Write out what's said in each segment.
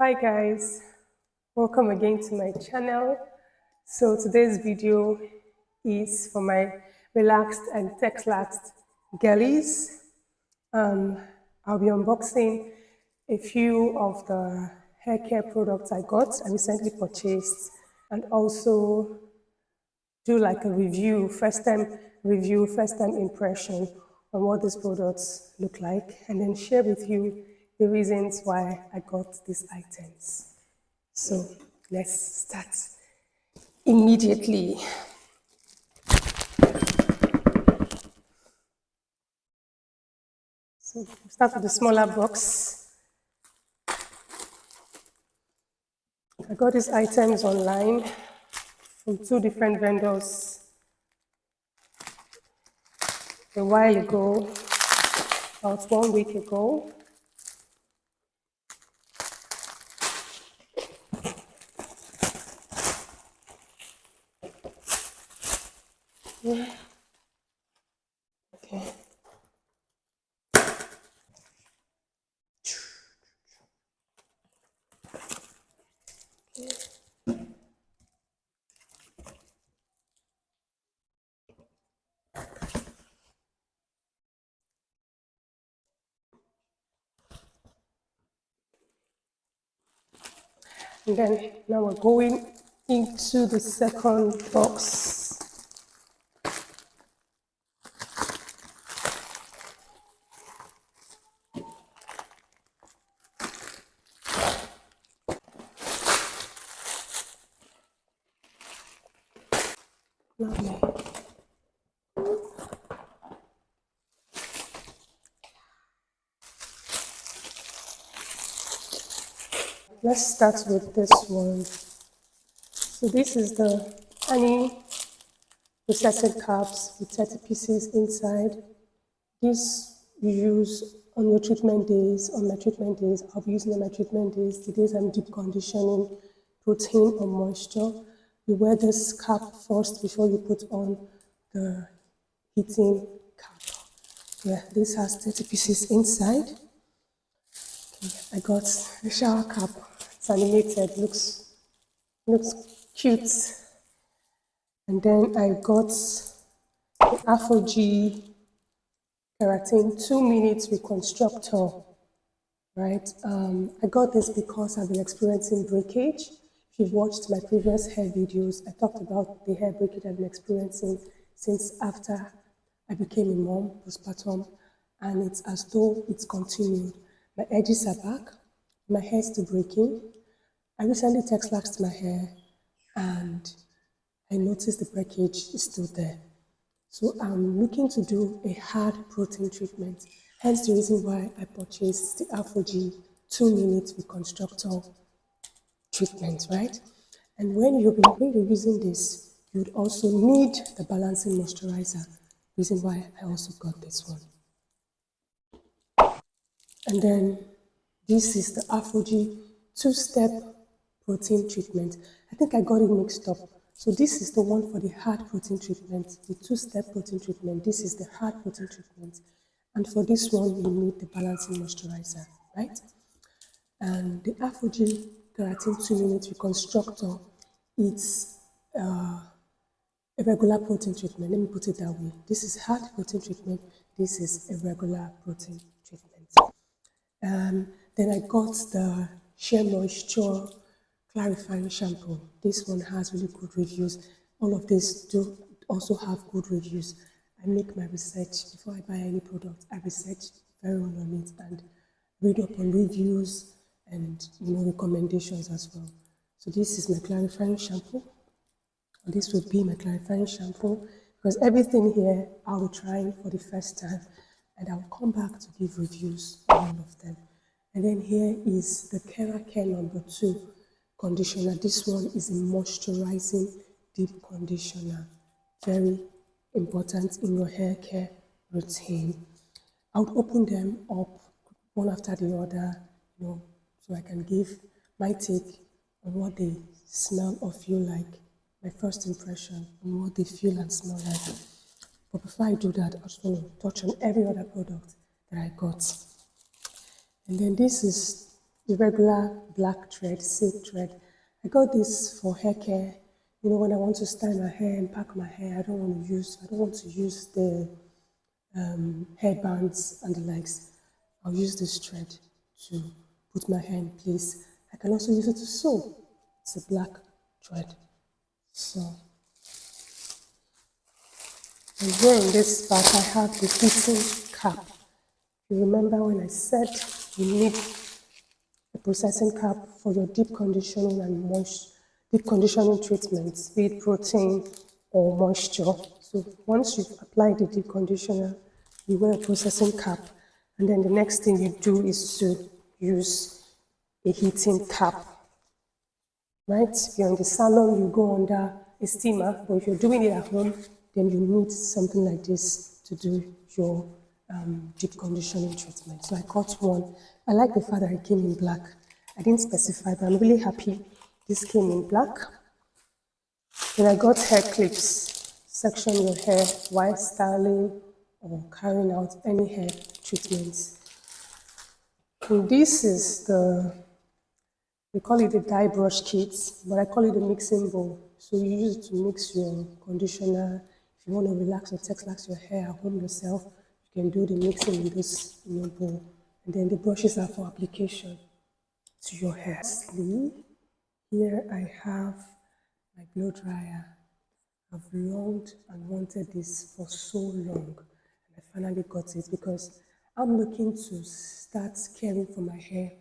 Hi guys, welcome again to my channel. So today's video is for my relaxed and Texlaxed girlies. I'll be unboxing a few of the hair care products I recently purchased, and also do like a review, first time impression on what these products look like, and then share with you the reasons why I got these items. So let's start immediately. So start with the smaller box. I got these items online from two different vendors a while ago, about 1 week ago. Yeah. Okay. And then now we're going into the second box. Lovely. Let's start with this one. So this is the honey processed carbs with 30 pieces inside. This you use on your treatment days, on my treatment days. I'll be using on my treatment days, the days I'm deep conditioning, protein or moisture. You wear this cap first before you put on the heating cap. Yeah, this has 30 pieces inside. Okay, I got the shower cap. It's animated, looks cute. And then I got the ApHogee Keratin 2-minute Reconstructor, right? I got this because I've been experiencing breakage. If you've watched my previous hair videos, I talked about the hair breakage I've been experiencing since after I became a mom, postpartum, and it's as though it's continued. My edges are back, my hair's still breaking. I recently Texlaxed my hair and I noticed the breakage is still there. So I'm looking to do a hard protein treatment. Hence the reason why I purchased the ApHogee 2-minute Reconstructor treatment, right? And when you're using this, you would also need the balancing moisturizer. Reason why I also got this one. And then this is the ApHogee 2-step protein treatment. I think I got it mixed up. So this is the one for the hard protein treatment, the 2-step protein treatment. This is the hard protein treatment. And for this one, you need the balancing moisturizer, right? And the ApHogee Keratin 2-minute Reconstructor, it's a regular protein treatment. Let me put it that way. This is hard protein treatment. This is a regular protein treatment. Then I got the Sheer Moisture Clarifying Shampoo. This one has really good reviews. All of these do also have good reviews. I make my research before I buy any product. I research very well on it and read up on reviews and recommendations as well. So this is my clarifying shampoo. This will be my clarifying shampoo because everything here I will try for the first time and I'll come back to give reviews on all of them. And then here is the KeraCare number 2 conditioner. This one is a moisturizing deep conditioner. Very important in your hair care routine. I would open them up one after the other, so I can give my take on what they smell or feel like, my first impression on what they feel and smell like. But before I do that, I just want to touch on every other product that I got. And then this is the regular black thread, silk thread. I got this for hair care. You know, when I want to style my hair and pack my hair, I don't want to use the hairbands and the likes. I'll use this thread to put my hair in place. I can also use it to sew. It's a black thread. So, and here in this bag, I have the fitting cap. You remember when I said you need a processing cap for your deep conditioning and deep conditioning treatments, be it protein or moisture. So once you've applied the deep conditioner, you wear a processing cap, and then the next thing you do is to use a heating cap, right? If you're in the salon, you go under a steamer, but if you're doing it at home, then you need something like this to do your deep conditioning treatment. So I got one. I like the fact that it came in black. I didn't specify, but I'm really happy this came in black. Then I got hair clips. Section your hair while styling or carrying out any hair treatments. And this is we call it the dye brush kit, but I call it the mixing bowl. So you use it to mix your conditioner. If you want to relax or texlax your hair at home yourself, you can do the mixing in this bowl. And then the brushes are for application to your hair. Lastly, here I have my blow dryer. I've longed and wanted this for so long, and I finally got it because I'm looking to start caring for my hair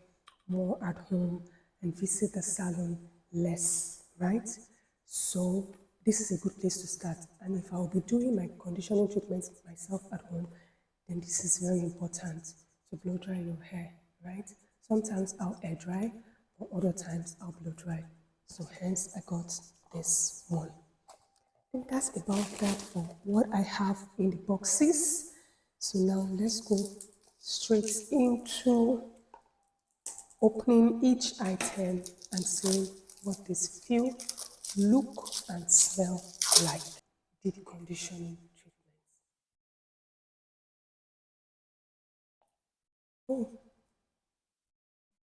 more at home and visit the salon less, right? So this is a good place to start. And if I'll be doing my conditioning treatments myself at home, then this is very important to blow dry your hair, right? Sometimes I'll air dry, or other times I'll blow dry. So hence I got this one. I think that's about that for what I have in the boxes. So now let's go straight into opening each item and seeing what this feel, look, and smell like. Deep conditioning treatment. Oh,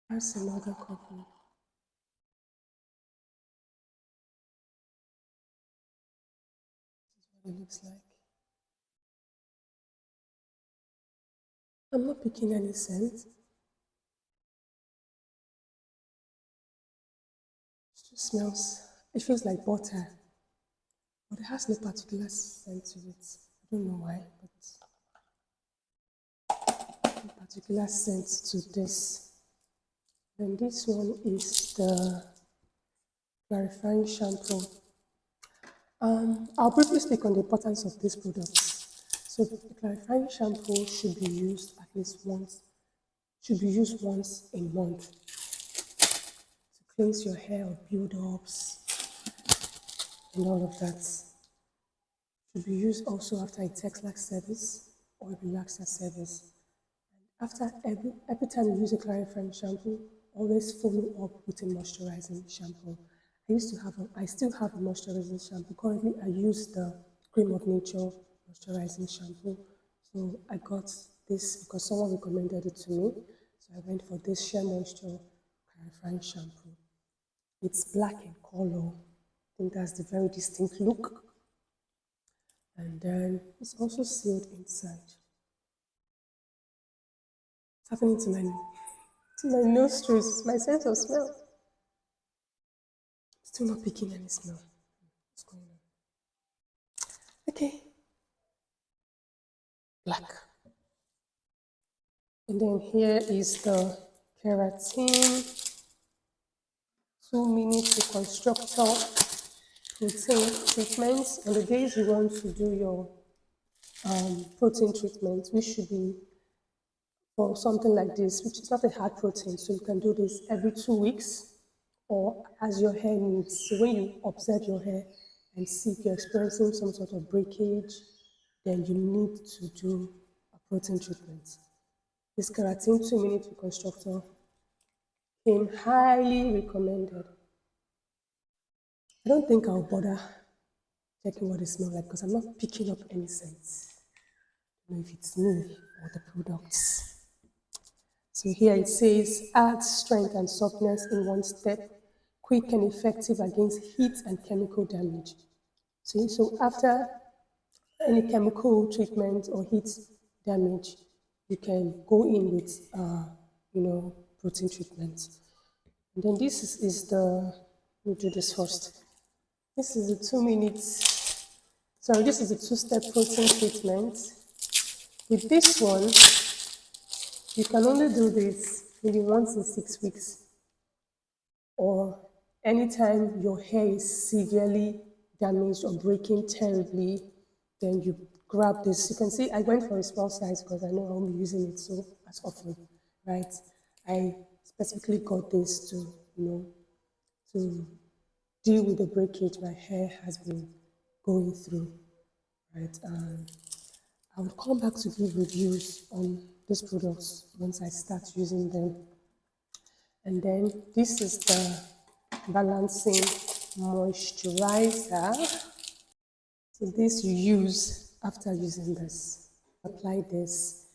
that's another couple. This is what it looks like. I'm not picking any scent. It just smells, it feels like butter, but it has no particular scent to it. I don't know why, but no particular scent to this. And this one is the clarifying shampoo. I'll briefly speak on the importance of these products. So the clarifying shampoo should be used at least once, should be used once a month to cleanse your hair of build-ups and all of that. Should be used also after a Texlaxed service or a relaxer service. After every time you use a clarifying shampoo, always follow up with a moisturizing shampoo. I still have a moisturizing shampoo. Currently, I use the Cream of Nature moisturizing shampoo. So I got this because someone recommended it to me. So I went for this Sheer Moisture clarifying shampoo. It's black in color. I think that's the very distinct look. And then it's also sealed inside. It's happening to my nostrils, my sense of smell. Still not picking any smell. What's going on? Okay. Black. And then here is the Keratin 2-minute Reconstructor protein treatment. On the days you want to do your protein treatment, which should be for something like this, which is not a hard protein, so you can do this every 2 weeks or as your hair needs. So when you observe your hair and see if you're experiencing some sort of breakage, then you need to do a protein treatment. This Keratin 2-minute Reconstructor came highly recommended. I don't think I'll bother checking what it smells like because I'm not picking up any scents. I don't know if it's me or the products. So here it says, add strength and softness in one step, quick and effective against heat and chemical damage. See, so after any chemical treatment or heat damage, you can go in with, protein treatment. And then let me do this first. This is a 2 minutes, sorry, this is a two-step protein treatment. With this one, you can only do this maybe once in 6 weeks, or anytime your hair is severely damaged or breaking terribly, then you grab this. You can see I went for a small size because I know I won't be using it so as often, right? I specifically got this to, to deal with the breakage my hair has been going through, right? I will come back to give reviews on these products once I start using them. And then this is the balancing moisturizer. So this you use after using this. Apply this,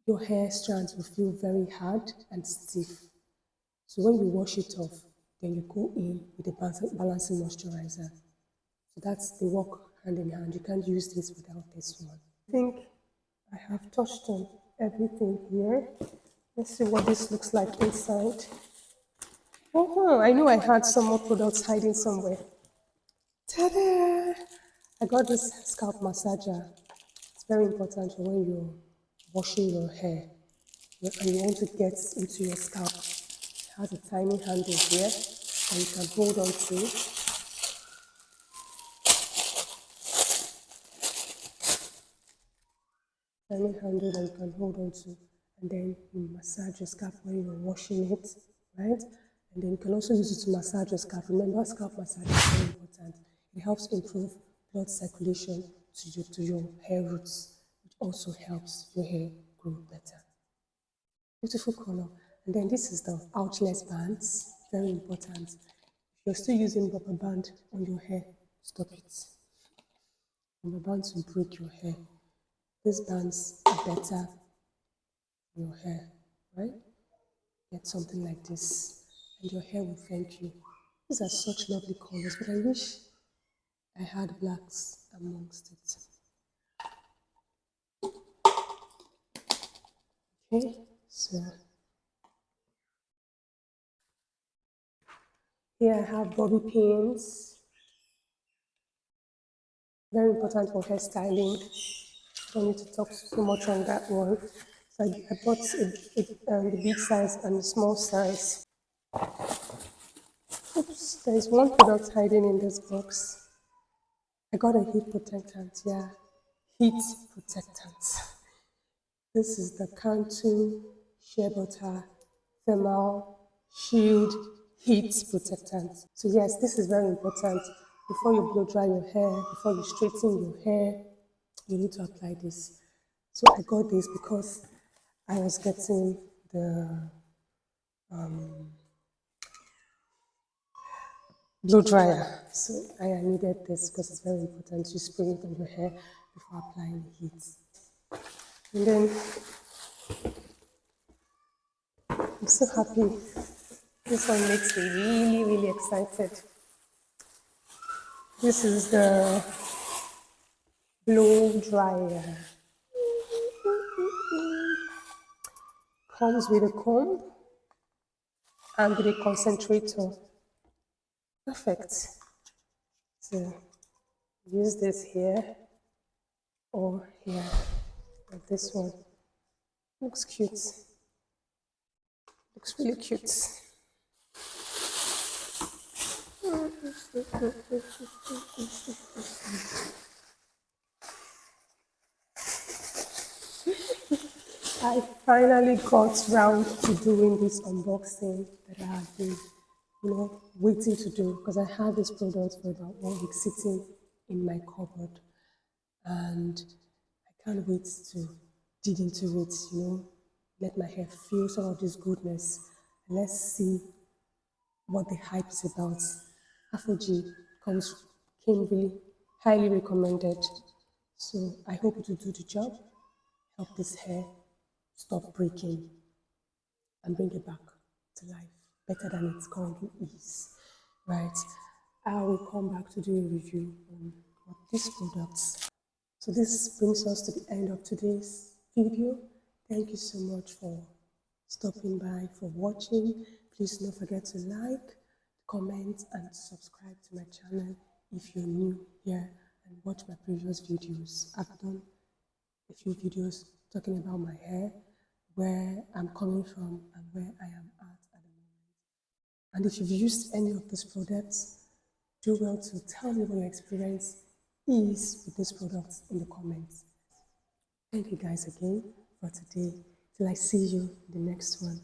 your hair strands will feel very hard and stiff. So when you wash it off, then you go in with the balancing moisturizer. So they work hand in hand. You can't use this without this one. I think I have touched on everything here. Let's see what this looks like inside. Oh, I knew I had some more products hiding somewhere. Ta-da! I got this scalp massager. It's very important for when you're washing your hair and you want to get into your scalp. It has a tiny handle here and you can hold on to it. Tiny handle that you can hold on to, and then you massage your scalp when you're washing it, right? And then you can also use it to massage your scalp. Remember, scalp massage is very important. It helps improve blood circulation to your hair roots, which also helps your hair grow better. Beautiful color. And then this is the ouchless bands, very important. If you're still using rubber band on your hair, stop it. Rubber bands will break your hair. These bands are better for your hair, right? Get something like this, and your hair will thank you. These are such lovely colors, but I wish I had blacks amongst it. Okay, so here I have bobby pins. Very important for hairstyling. Don't need to talk so much on that one. So I bought the big size and the small size. Oops, there's one product hiding in this box. I got a heat protectant, yeah. Heat protectant. This is the Cantu Shea Butter Thermal Shield Heat Protectant. So yes, this is very important. Before you blow dry your hair, before you straighten your hair, you need to apply this. So I got this because I was getting the blow dryer. So I needed this because it's very important. You spray it on your hair before applying the heat. And then I'm so happy. This one makes me really, really excited. This is the blow dryer. Comes with a comb and with a concentrator. Perfect. So use this here or here, like this one. Looks cute. Looks really cute. I finally got round to doing this unboxing that I have been, waiting to do because I had this product for about 1 week sitting in my cupboard, and I can't wait to dig into it, let my hair feel some of this goodness. And let's see what the hype is about. ApHogee came really highly recommended. So I hope it will do the job, help this hair stop breaking. and bring it back to life better than it currently is, right? I will come back to do a review on what these products. So this brings us to the end of today's video. Thank you so much for stopping by, for watching. Please don't forget to like, comment, and subscribe to my channel if you're new here, and watch my previous videos. I've done a few videos talking about my hair, where I'm coming from and where I am at the moment. And if you've used any of these products, do well to tell me what your experience is with these products in the comments. Thank you guys again for today. Till I see you in the next one.